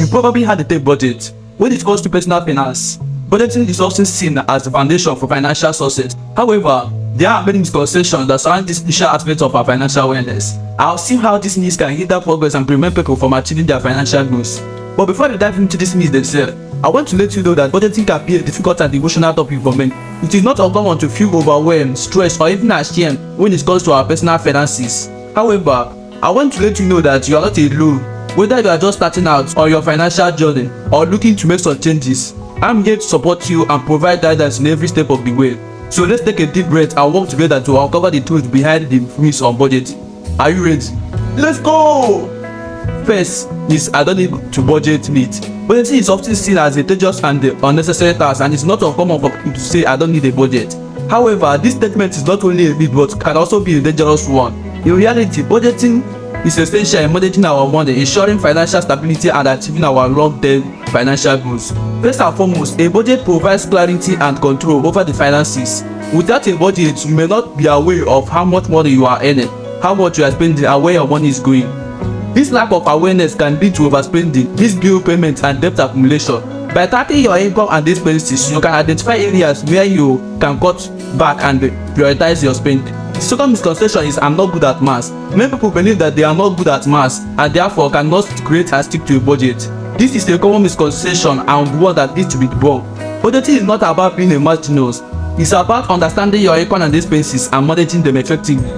You probably had a tape budget. When it comes to personal finance, budgeting is often seen as the foundation for financial success. However, there are many misconceptions that surround this initial aspect of our financial awareness. I'll see how these myths can hinder progress and prevent people from achieving their financial goals. But before we dive into these myths themselves, I want to let you know that budgeting can be a difficult and emotional topic for many. It is not uncommon to feel overwhelmed, stressed, or even ashamed when it comes to our personal finances. However, I want to let you know that you are not alone. Whether you are just starting out on your financial journey or looking to make some changes, I'm here to support you and provide guidance in every step of the way. So let's take a deep breath and work together to uncover the truth behind the myths on budgeting. Are you ready? Let's go! First is I don't need to budget myth. Budgeting is often seen as a dangerous and unnecessary task, and it's not uncommon for people to say I don't need a budget. However, this statement is not only a myth but can also be a dangerous one. In reality, budgeting is essential in managing our money, ensuring financial stability and achieving our long-term financial goals. First and foremost, a budget provides clarity and control over the finances. Without a budget, you may not be aware of how much money you are earning, how much you are spending, and where your money is going. This lack of awareness can lead to overspending, missed bill payments, and debt accumulation. By tracking your income and expenses, you can identify areas where you can cut back and prioritize your spending. The second misconception is I'm not good at maths. Many people believe that they are not good at maths and therefore cannot create and stick to a budget. This is a common misconception and one that needs to be debunked. Budgeting is not about being a math genius. It's about understanding your income and expenses and managing them effectively.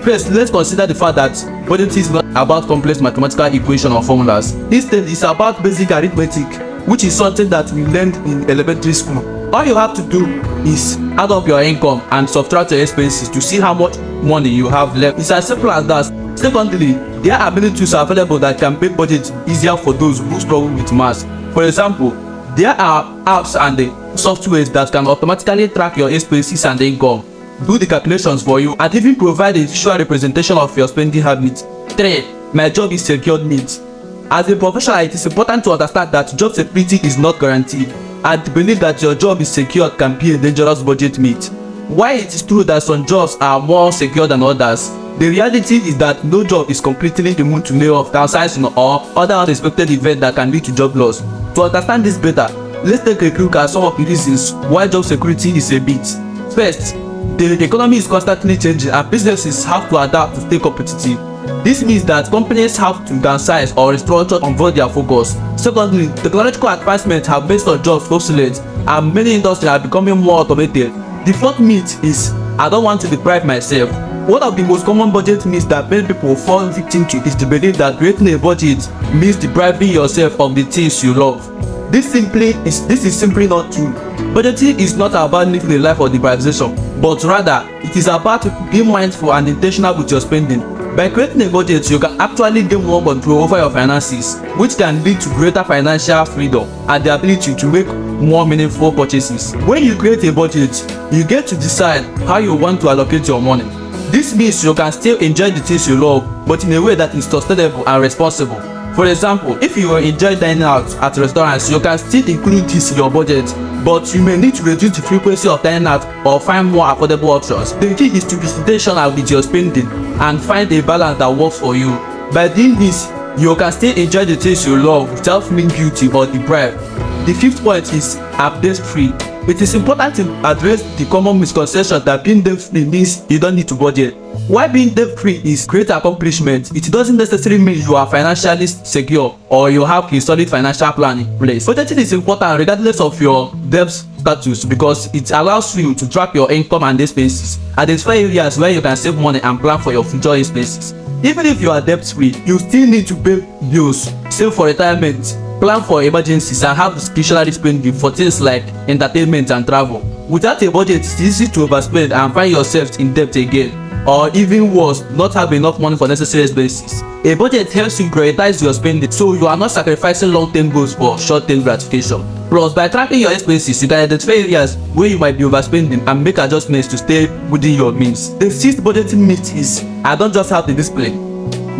First, let's consider the fact that budgeting is not about complex mathematical equations or formulas. Instead, it's about basic arithmetic, which is something that we learned in elementary school. All you have to do is add up your income and subtract your expenses to see how much money you have left. It's as simple as that. Secondly, there are many tools available that can make budget easier for those who struggle with maths. For example, there are apps and softwares that can automatically track your expenses and income, do the calculations for you, and even provide a visual representation of your spending habits. 3. My job is secured needs. As a professional, it is important to understand that job security is not guaranteed, and to believe that your job is secured can be a dangerous budget myth. While it is true that some jobs are more secure than others, the reality is that no job is completely immune to layoff, downsizing, or other unexpected events that can lead to job loss. To understand this better, let's take a look at some of the reasons why job security is a myth. First, the economy is constantly changing and businesses have to adapt to stay competitive. This means that companies have to downsize or restructure and avoid their focus. Secondly, technological advancements have made some jobs obsolete and many industries are becoming more automated. The fourth myth is I don't want to deprive myself. One of the most common budget myths that many people fall victim to is the belief that creating a budget means depriving yourself of the things you love. This is simply not true. Budgeting is not about living a life of deprivation, but rather it is about being mindful and intentional with your spending. By creating a budget, you can actually gain more control over your finances, which can lead to greater financial freedom and the ability to make more meaningful purchases. When you create a budget, you get to decide how you want to allocate your money. This means you can still enjoy the things you love, but in a way that is sustainable and responsible. For example, if you enjoy dining out at restaurants, you can still include this in your budget, but you may need to reduce the frequency of dining out or find more affordable options. The key is to be intentional with your spending and find a balance that works for you. By doing this, you can still enjoy the things you love without feeling guilty or deprived. The fifth point is I'm debt-free. It is important to address the common misconception that being debt-free means you don't need to budget. While being debt-free is great accomplishment, it doesn't necessarily mean you are financially secure or you have a solid financial plan in place. Budgeting is important regardless of your debt status because it allows you to track your income and expenses, identify areas where you can save money and plan for your future expenses. Even if you are debt-free, you still need to pay bills, save for retirement, plan for emergencies, and have discretionary spending for things like entertainment and travel. Without a budget, it's easy to overspend and find yourself in debt again, or even worse, not have enough money for necessary expenses. A budget helps you prioritize your spending so you are not sacrificing long-term goals for short-term gratification. Plus, by tracking your expenses, you can identify areas where you might be overspending and make adjustments to stay within your means. The sixth budgeting myth is I don't just have the discipline.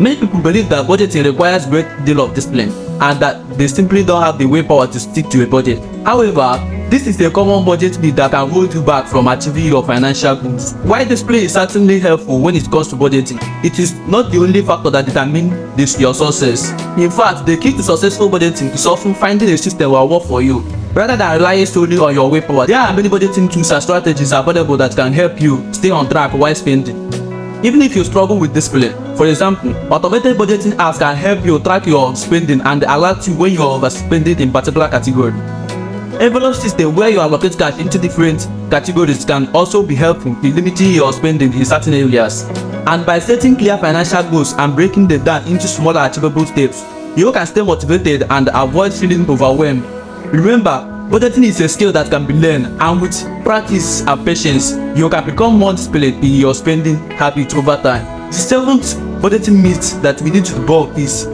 Many people believe that budgeting requires a great deal of discipline and that they simply don't have the willpower to stick to a budget. However, This is a common budget myth that can hold you back from achieving your financial goals. While display is certainly helpful when it comes to budgeting, it is not the only factor that determines your success. In fact, the key to successful budgeting is often finding a system that will work for you, rather than relying solely on your willpower. There are many budgeting tools and strategies available that can help you stay on track while spending, even if you struggle with discipline. For example, automated budgeting apps can help you track your spending and alert you when you are overspending in particular category. Envelope system, where you allocate cash into different categories, can also be helpful in limiting your spending in certain areas. And by setting clear financial goals and breaking them down into smaller achievable steps, you can stay motivated and avoid feeling overwhelmed. Remember, budgeting is a skill that can be learned, and with practice and patience, you can become more disciplined in your spending habits over time. The seventh budgeting myth that we need to debunk is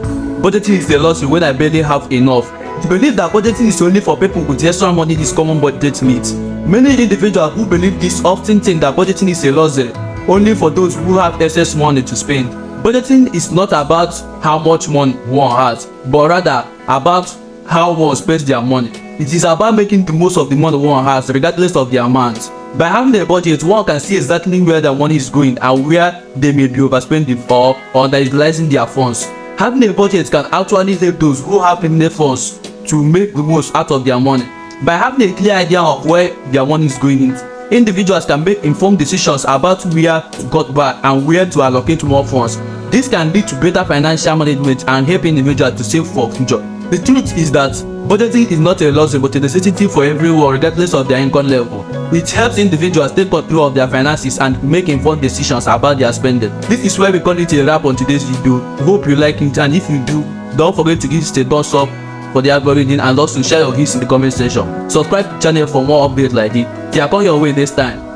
budgeting is a luxury when I barely have enough. The belief that budgeting is only for people with extra money is common budget myth. Many individuals who believe this often think that budgeting is a luxury only for those who have excess money to spend. Budgeting is not about how much money one has, but rather about how one spends their money. It is about making the most of the money one has, regardless of the amount. By having a budget, one can see exactly where their money is going and where they may be overspending or underutilizing their funds. Having a budget can actually help those who have enough funds to make the most out of their money. By having a clear idea of where their money is going, individuals can make informed decisions about where to cut back and where to allocate more funds. This can lead to better financial management and help individuals to save for future. The truth is that budgeting is not a luxury but a necessity for everyone, regardless of their income level. It helps individuals take control of their finances and make informed decisions about their spending. This is why we call it a wrap on today's video. Hope you like it, and if you do, don't forget to give it a thumbs up for the algorithm, and also share your views in the comment section. Subscribe to the channel for more updates like this. See you on your way next time.